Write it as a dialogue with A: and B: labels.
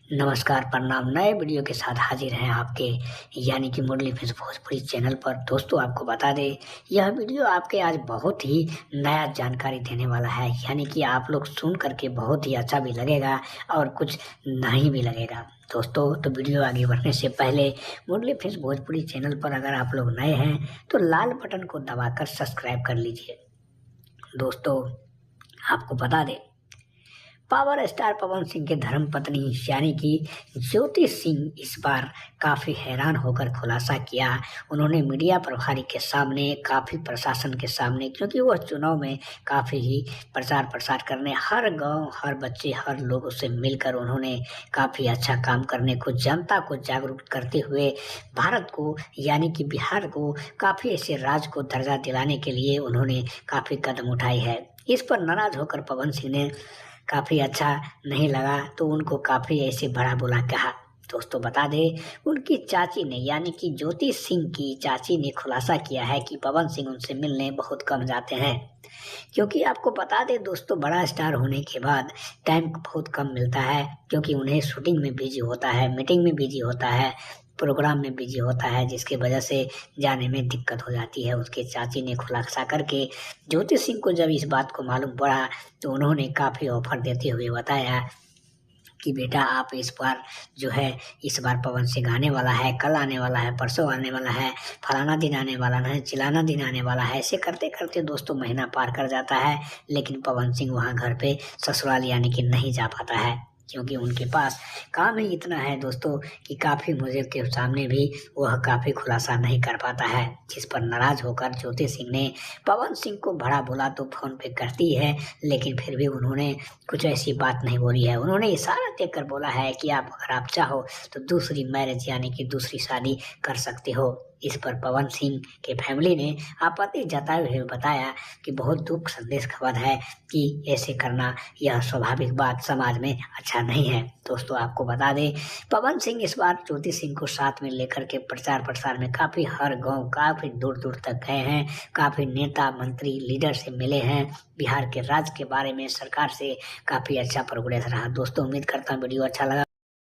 A: नमस्कार, प्रणाम। नए वीडियो के साथ हाजिर हैं आपके यानी कि मुरली फिल्म्स भोजपुरी चैनल पर। दोस्तों, आपको बता दें, यह वीडियो आपके आज बहुत ही नया जानकारी देने वाला है, यानी कि आप लोग सुन करके बहुत ही अच्छा भी लगेगा और कुछ नहीं भी लगेगा। दोस्तों, तो वीडियो आगे बढ़ने से पहले मुरली फिल्म्स भोजपुरी चैनल पर अगर आप लोग नए हैं तो लाल बटन को दबाकर सब्सक्राइब कर लीजिए। दोस्तों, आपको बता दें, पावर स्टार पवन सिंह के धर्मपत्नी यानी कि ज्योति सिंह इस बार काफ़ी हैरान होकर खुलासा किया। उन्होंने मीडिया प्रभारी के सामने, काफ़ी प्रशासन के सामने, क्योंकि वह चुनाव में काफ़ी ही प्रचार प्रसार करने हर गांव, हर बच्चे, हर लोगों से मिलकर उन्होंने काफ़ी अच्छा काम करने को, जनता को जागरूक करते हुए भारत को यानी कि बिहार को काफ़ी ऐसे राज्य को दर्जा दिलाने के लिए उन्होंने काफ़ी कदम उठाई है। इस पर नाराज होकर पवन सिंह ने काफ़ी अच्छा नहीं लगा तो उनको काफ़ी ऐसे बड़ा बोला कहा। दोस्तों, बता दें, उनकी चाची ने यानी कि ज्योति सिंह की चाची ने खुलासा किया है कि पवन सिंह उनसे मिलने बहुत कम जाते हैं, क्योंकि आपको बता दें दोस्तों, बड़ा स्टार होने के बाद टाइम बहुत कम मिलता है, क्योंकि उन्हें शूटिंग में बिजी होता है, मीटिंग में बिजी होता है, प्रोग्राम में बिजी होता है, जिसकी वजह से जाने में दिक्कत हो जाती है। उसके चाची ने खुलासा करके ज्योति सिंह को जब इस बात को मालूम पड़ा तो उन्होंने काफ़ी ऑफर देते हुए बताया कि बेटा, आप इस बार जो है, इस बार पवन सिंह आने वाला है, कल आने वाला है, परसों आने वाला है, फलाना दिन आने वाला है, चिलाना दिन आने वाला है। ऐसे करते करते दोस्तों महीना पार कर जाता है, लेकिन पवन सिंह वहाँ घर पे ससुराल यानी कि नहीं जा पाता है, क्योंकि उनके पास काम ही इतना है दोस्तों कि काफ़ी मुझे के सामने भी वह काफ़ी खुलासा नहीं कर पाता है। जिस पर नाराज होकर ज्योति सिंह ने पवन सिंह को बड़ा बोला तो फ़ोन पे करती है, लेकिन फिर भी उन्होंने कुछ ऐसी बात नहीं बोली है। उन्होंने इशारा देकर बोला है कि अगर आप चाहो तो दूसरी मैरिज यानी कि दूसरी शादी कर सकते हो। इस पर पवन सिंह के फैमिली ने आपत्ति जताए हुए बताया कि बहुत दुख संदेश खबर है कि ऐसे करना यह स्वाभाविक बात समाज में अच्छा नहीं है। दोस्तों, आपको बता दें, पवन सिंह इस बार ज्योति सिंह को साथ में लेकर के प्रचार प्रसार में काफ़ी हर गांव, काफ़ी दूर दूर तक गए हैं, काफ़ी नेता मंत्री लीडर से मिले हैं, बिहार के राज्य के बारे में सरकार से काफ़ी अच्छा प्रोग्रेस रहा। दोस्तों, उम्मीद करता हूँ वीडियो अच्छा लगा।